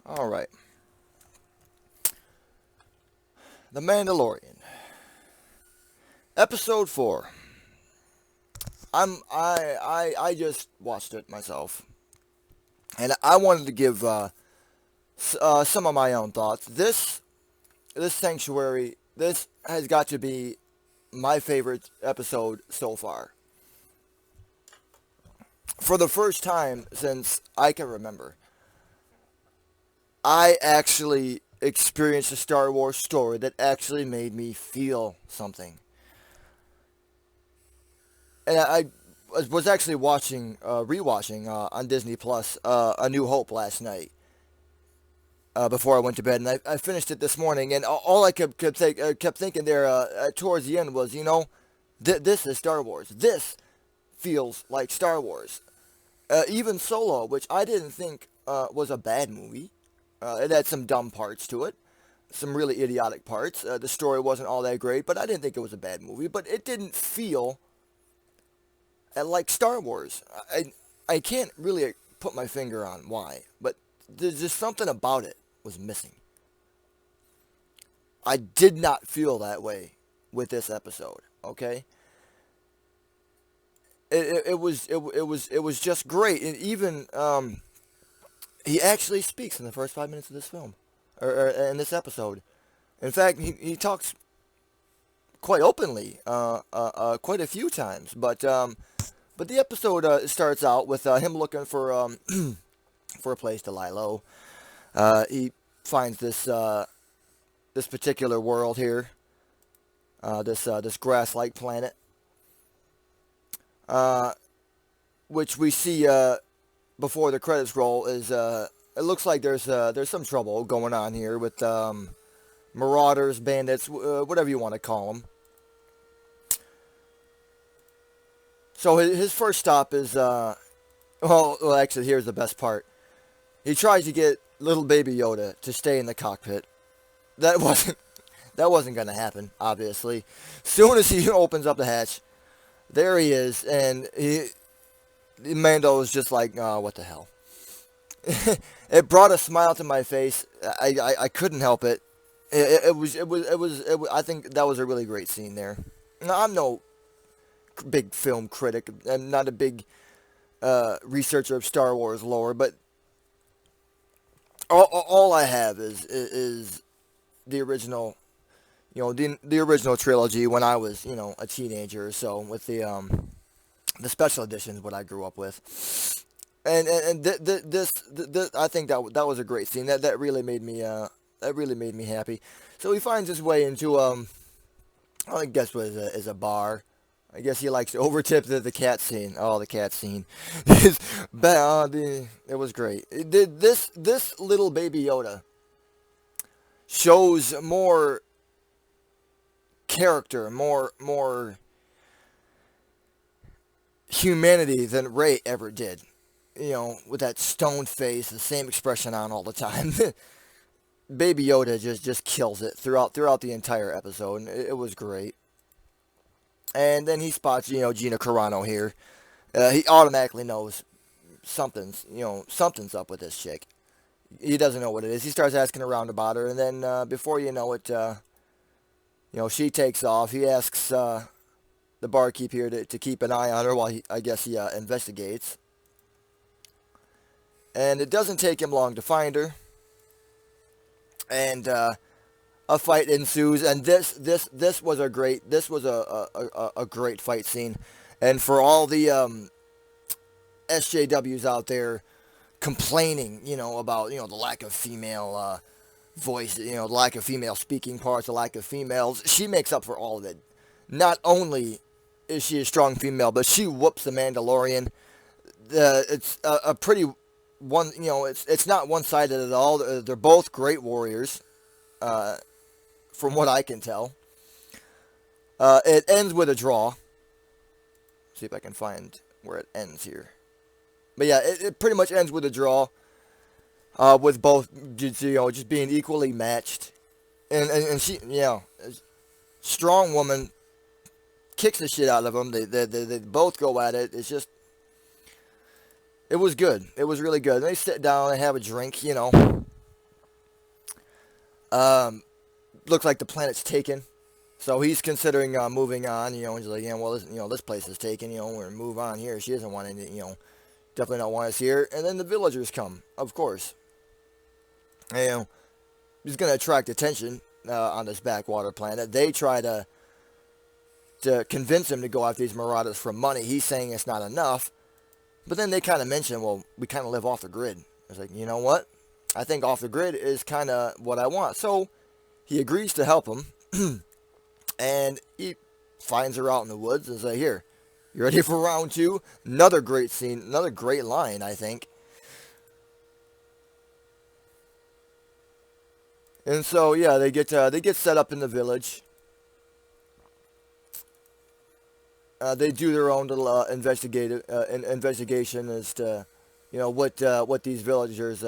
All right. The Mandalorian, episode 4. I just watched it myself, and I wanted to give some of my own thoughts. This sanctuary, this has got to be my favorite episode so far. For the first time since I can remember, I actually experienced a Star Wars story that actually made me feel something. And I was actually rewatching on Disney Plus, A New Hope last night before I went to bed, and I finished it this morning. And all I kept thinking there towards the end was, this is Star Wars. This feels like Star Wars. Even Solo, which I didn't think was a bad movie. It had some dumb parts to it, some really idiotic parts. The story wasn't all that great, but I didn't think it was a bad movie. But it didn't feel like Star Wars. I can't really put my finger on why, but there's just something about it was missing. I did not feel that way with this episode. Okay, it was just great, and even he actually speaks in the first 5 minutes of this film, or in this episode. In fact, he talks quite openly, quite a few times, but the episode starts out with him looking for for a place to lie low. He finds this particular world here, this grass-like planet, uh, which we see before the credits roll. Is it looks like there's some trouble going on here with marauders, bandits, whatever you want to call them. So his first stop is well, actually, here's the best part. He tries to get little baby Yoda to stay in the cockpit. That wasn't that wasn't gonna happen, obviously. Soon as he opens up the hatch, there he is, and Mando is just like, oh, what the hell. It brought a smile to my face. I couldn't help it. I think that was a really great scene there. Now, I'm no big film critic. I'm not a big researcher of Star Wars lore, but all I have is the original, the original trilogy when I was, a teenager or so, with the special editions what I grew up with. And I think that was a great scene. That really made me happy. So he finds his way into I guess what is a bar. I guess he likes to overtip the cat scene. Oh, the cat scene. It was great. This little baby Yoda shows more character, more humanity than Rey ever did. With that stone face, the same expression on all the time. Baby Yoda just kills it throughout the entire episode, and it was great. And then he spots, Gina Carano here. He automatically knows something's up with this chick. He doesn't know what it is. He starts asking around about her, and then before you know it, she takes off. He asks the barkeep here to keep an eye on her while I guess he investigates. And it doesn't take him long to find her. And a fight ensues, and this was a great fight scene. And for all the SJWs out there complaining, about the lack of female voice, the lack of female speaking parts, the lack of females, she makes up for all of it. Not only is she a strong female, but she whoops the Mandalorian. It's a pretty one, it's not one-sided at all. They're both great warriors, from what I can tell. It ends with a draw. See if I can find where it ends here. But yeah, it pretty much ends with a draw, with both just being equally matched, and she, strong woman, kicks the shit out of them. They both go at it. It was good. It was really good. They sit down and have a drink, Looks like the planet's taken. So he's considering moving on. He's like, yeah, well, this place is taken. We're gonna move on here. She doesn't want any, definitely not want us here. And then the villagers come, of course. And, he's gonna attract attention on this backwater planet. They try to convince him to go after these marauders for money. He's saying it's not enough. But then they kind of mention, well, we kind of live off the grid. It's like, you know what? I think off the grid is kind of what I want. So he agrees to help him. And he finds her out in the woods and says, here, you ready for round two? Another great scene, another great line, I think. And so, yeah, they get set up in the village. They do their own little investigation as to, what these villagers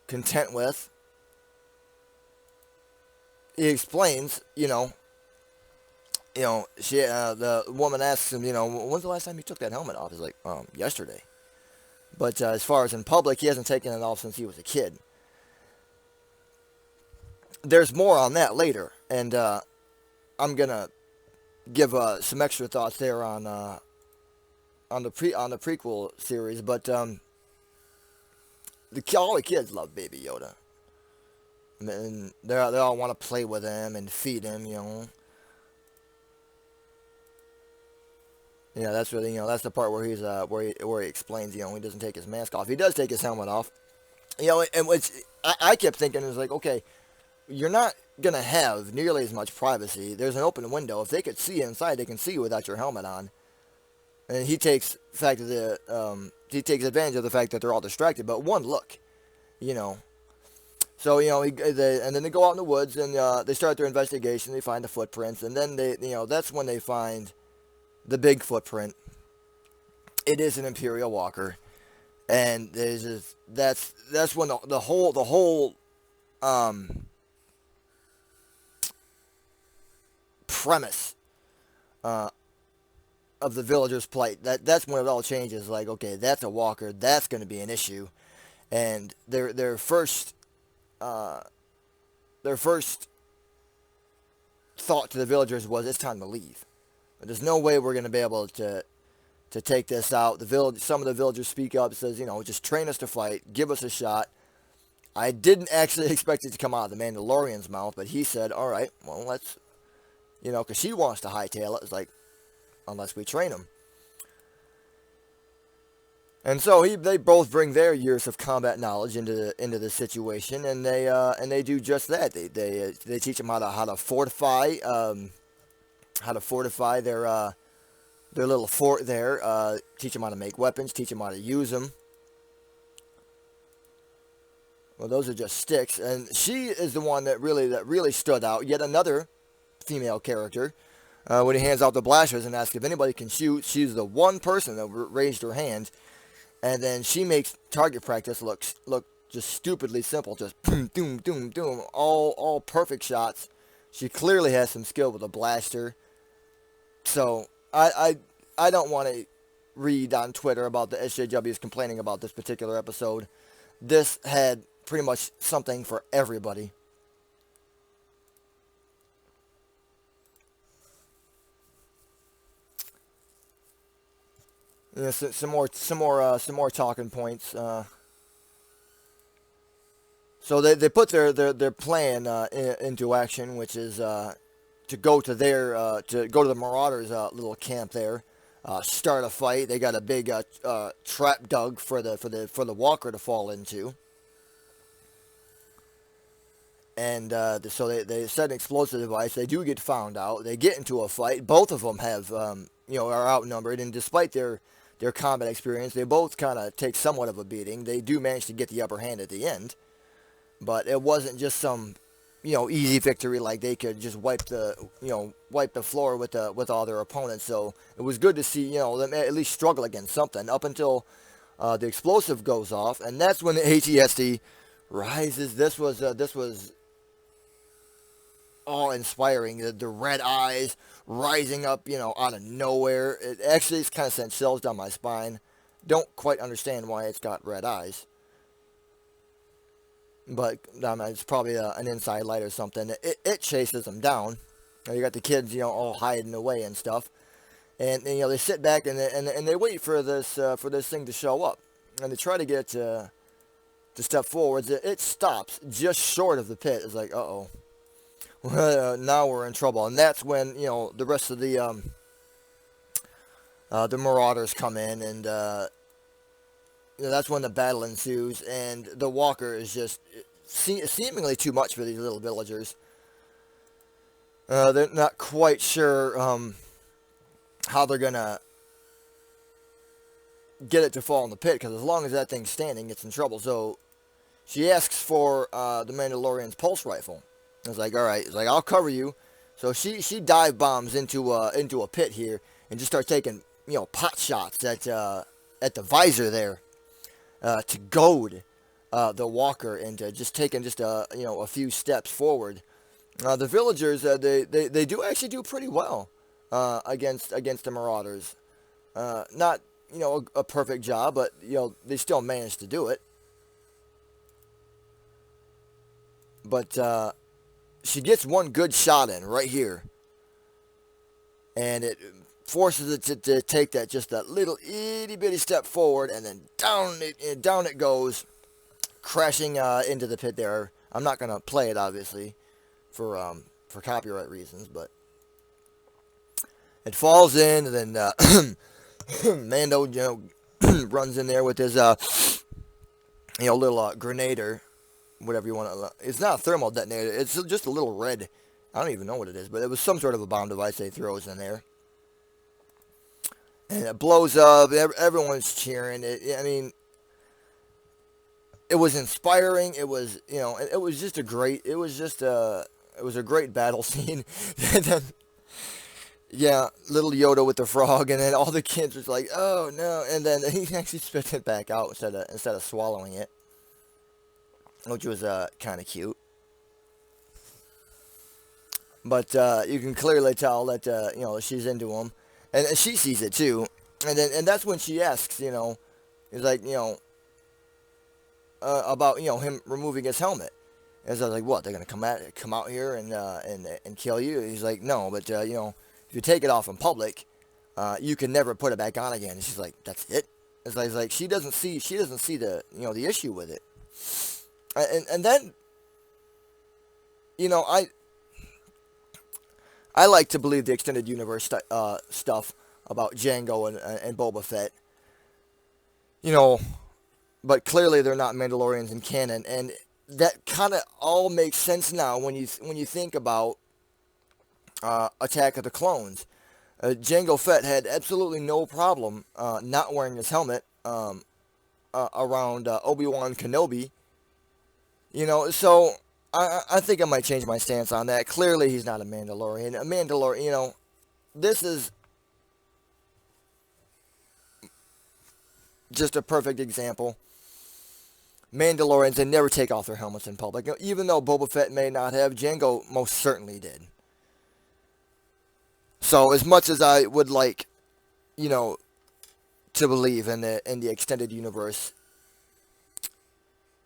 content with. He explains, the woman asks him, when's the last time you took that helmet off? He's like, yesterday. But as far as in public, he hasn't taken it off since he was a kid. There's more on that later, and I'm gonna give some extra thoughts there on the prequel series. But all the kids love Baby Yoda. And they all want to play with him and feed him, Yeah, that's really, that's the part where he's where he explains, he doesn't take his mask off. He does take his helmet off, and which I kept thinking, is like, okay, you're not gonna have nearly as much privacy. There's an open window. If they could see inside, they can see you without your helmet on. And he takes he takes advantage of the fact that they're all distracted. But one look, So, and then they go out in the woods and they start their investigation. They find the footprints, and then that's when they find the big footprint. It is an Imperial walker, and that's when the whole premise of the villagers' plight. That's when it all changes. Like, okay, that's a walker. That's going to be an issue, and their first thought to the villagers was, it's time to leave. There's no way we're going to be able to take this out. Some of the villagers speak up, says, just train us to fight, give us a shot. I didn't actually expect it to come out of the Mandalorian's mouth, but he said, all right, well, let's, because she wants to hightail it. It's like, unless we train him. And so they both bring their years of combat knowledge into the situation, and they do just that. They teach them how to fortify their little fort there. Teach them how to make weapons. Teach them how to use them. Well, those are just sticks, and she is the one that really stood out. Yet another female character. When he hands out the blasters and asks if anybody can shoot, she's the one person that raised her hand. And then she makes target practice look just stupidly simple. Just boom, doom, doom, doom. All perfect shots. She clearly has some skill with a blaster. So, I don't want to read on Twitter about the SJWs complaining about this particular episode. This had pretty much something for everybody. Some more talking points. So they put their plan into action, which is to go to the Marauders' little camp there, start a fight. They got a big trap dug for the walker to fall into, and so they set an explosive device. They do get found out. They get into a fight. Both of them have are outnumbered, and despite their combat experience, they both kind of take somewhat of a beating. They do manage to get the upper hand at the end, but it wasn't just some, easy victory. Like they could just wipe the floor with all their opponents. So it was good to see, them at least struggle against something up until the explosive goes off, and that's when the ATSD rises. This was awe-inspiring. The red eyes rising up, out of nowhere. It actually kind of sent chills down my spine. Don't quite understand why it's got red eyes. but it's probably an inside light or something. It chases them down. You got the kids, all hiding away and stuff, and they sit back and they wait for this thing to show up, and they try to get to step forwards. It stops just short of the pit. It's like, uh-oh, now we're in trouble, and that's when the rest of the marauders come in, and that's when the battle ensues, and the walker is just seemingly too much for these little villagers. They're not quite sure how they're gonna get it to fall in the pit, because as long as that thing's standing, it's in trouble. So she asks for the Mandalorian's pulse rifle. I was like, all right. It's like, I'll cover you. So she dive bombs into a pit here and just start taking pot shots at the visor there to goad the walker into just taking just a few steps forward. The villagers they do actually do pretty well against the marauders. Not a perfect job, but they still managed to do it. But she gets one good shot in right here, and it forces it to take that little itty bitty step forward, and then down it goes, crashing into the pit there. I'm not gonna play it, obviously, for copyright reasons, but it falls in, and then Mando runs in there with his little grenader, whatever you want to. It's not a thermal detonator. It's just a little red. I don't even know what it is, but it was some sort of a bomb device they throws in there. And it blows up. Everyone's cheering. I mean, it was inspiring. It was, it was just a great. It was a great battle scene. And then, yeah, little Yoda with the frog, and then all the kids was like, "Oh no!" And then he actually spit it back out instead of swallowing it, which was kind of cute. But you can clearly tell that she's into him, and she sees it too. And that's when she asks, he's like, about him removing his helmet. And so I was like, what? They're gonna come out here and kill you? He's like, no, but if you take it off in public, you can never put it back on again. And she's like, that's it. It's like she doesn't see the the issue with it. And then I like to believe the extended universe stuff about Django and Boba Fett. But clearly they're not Mandalorians in canon, and that kind of all makes sense now when you think about Attack of the Clones. Jango Fett had absolutely no problem not wearing his helmet around Obi-Wan Kenobi. So I think I might change my stance on that. Clearly he's not a Mandalorian. A Mandalorian, this is just a perfect example. Mandalorians, they never take off their helmets in public. Even though Boba Fett may not have, Jango most certainly did. So as much as I would like, to believe in the extended universe,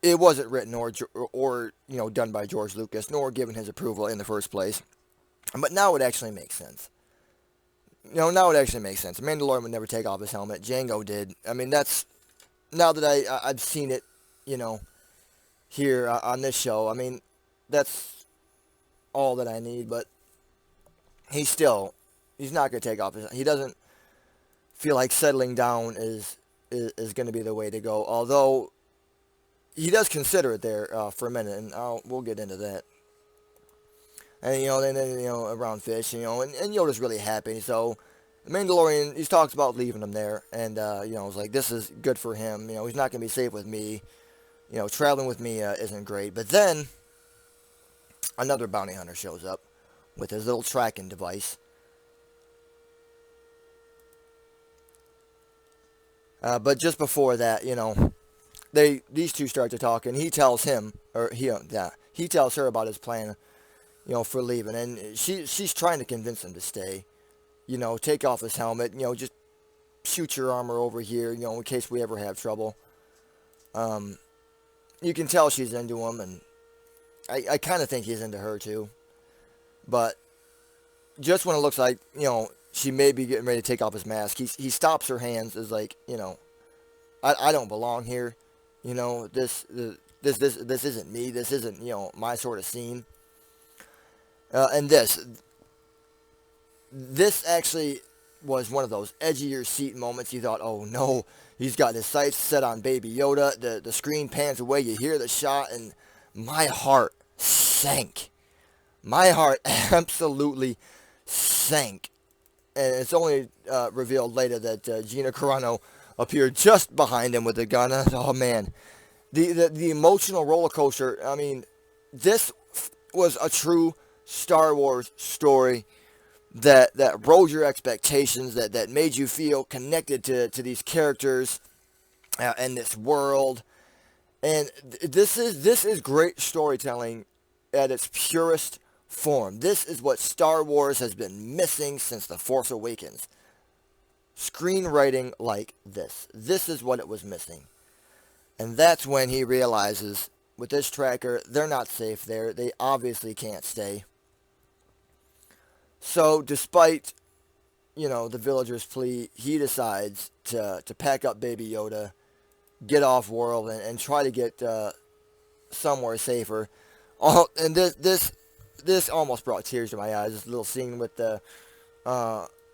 it wasn't written or done by George Lucas, nor given his approval in the first place. But now it actually makes sense. Now it actually makes sense. Mandalorian would never take off his helmet. Jango did. I mean, that's now that I've seen it, here on this show. I mean, that's all that I need. But he's not going to take off his. He doesn't feel like settling down is going to be the way to go. Although he does consider it there for a minute, and we'll get into that. And then around Fish, and Yoda's really happy. So the Mandalorian, he talks about leaving him there, and it's like, this is good for him. He's not gonna be safe with me. Traveling with me isn't great. But then another bounty hunter shows up with his little tracking device. But just before that, these two start to talk, and he tells he tells her about his plan, for leaving, and she's trying to convince him to stay, take off his helmet, just shoot your armor over here, in case we ever have trouble. you can tell she's into him, and I kind of think he's into her too. But just when it looks like, she may be getting ready to take off his mask, he stops her hands, is like, I don't belong here. This isn't me. This isn't, my sort of scene. And this actually was one of those edge of your seat moments. You thought, oh no, he's got his sights set on Baby Yoda. The screen pans away. You hear the shot, and my heart sank. My heart absolutely sank. And it's only revealed later that Gina Carano appeared just behind him with a gun. Oh man, the emotional roller coaster. I mean, this was a true Star Wars story that rose your expectations, that made you feel connected to these characters and this world. And this is great storytelling at its purest form. This is what Star Wars has been missing since The Force Awakens. Screenwriting like this. This is what it was missing. And that's when he realizes, with this tracker, they're not safe there. They obviously can't stay. So, despite, the villagers' plea, he decides to pack up Baby Yoda, get off world, and try to get somewhere safer. And this almost brought tears to my eyes. This little scene with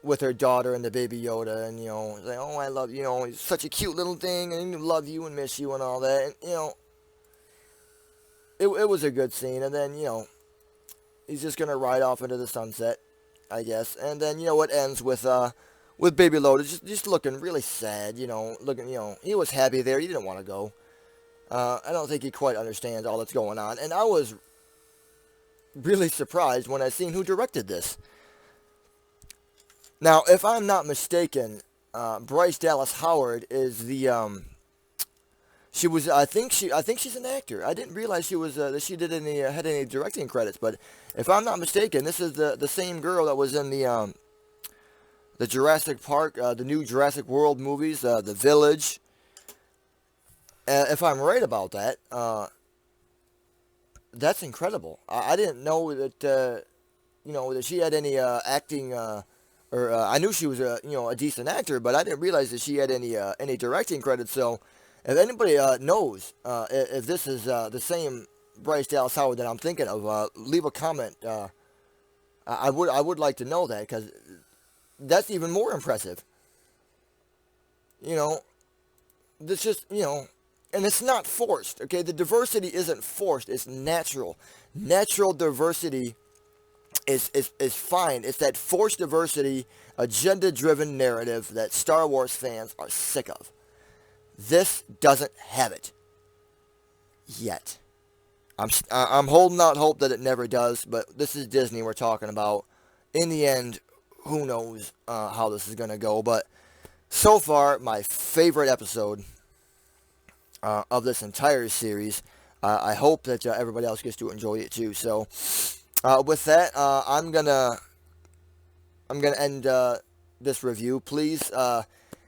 with her daughter and the Baby Yoda, and like, oh, I love you. He's such a cute little thing, and love you and miss you and all that. And it was a good scene. And then he's just gonna ride off into the sunset, I guess. And then it ends with Baby Yoda just looking really sad. Looking, he was happy there. He didn't want to go. I don't think he quite understands all that's going on. And I was really surprised when I seen who directed this. Now, if I'm not mistaken, Bryce Dallas Howard is the she was I think she's an actor. I didn't realize she was that she did any had any directing credits. But if I'm not mistaken, this is the same girl that was in the Jurassic Park, the new Jurassic World movies, The Village. If I'm right about that, that's incredible. I didn't know that that she had any acting. I knew she was a decent actor, but I didn't realize that she had any directing credits. So, if anybody knows if this is the same Bryce Dallas Howard that I'm thinking of, leave a comment. I would like to know that, because that's even more impressive. This just and it's not forced. Okay, the diversity isn't forced. It's natural. Natural diversity is fine. It's that forced diversity, agenda-driven narrative that Star Wars fans are sick of. This doesn't have it yet. I'm holding out hope that it never does, but this is Disney we're talking about. In the end, who knows how this is going to go, but so far, my favorite episode of this entire series. I hope that everybody else gets to enjoy it too. So, with that, I'm gonna end this review. Please,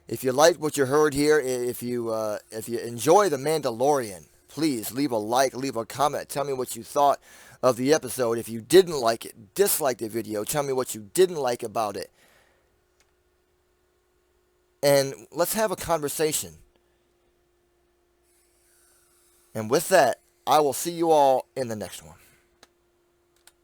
if you like what you heard here, if you enjoy The Mandalorian, please leave a like, leave a comment. Tell me what you thought of the episode. If you didn't like it, dislike the video, tell me what you didn't like about it. And let's have a conversation. And with that, I will see you all in the next one.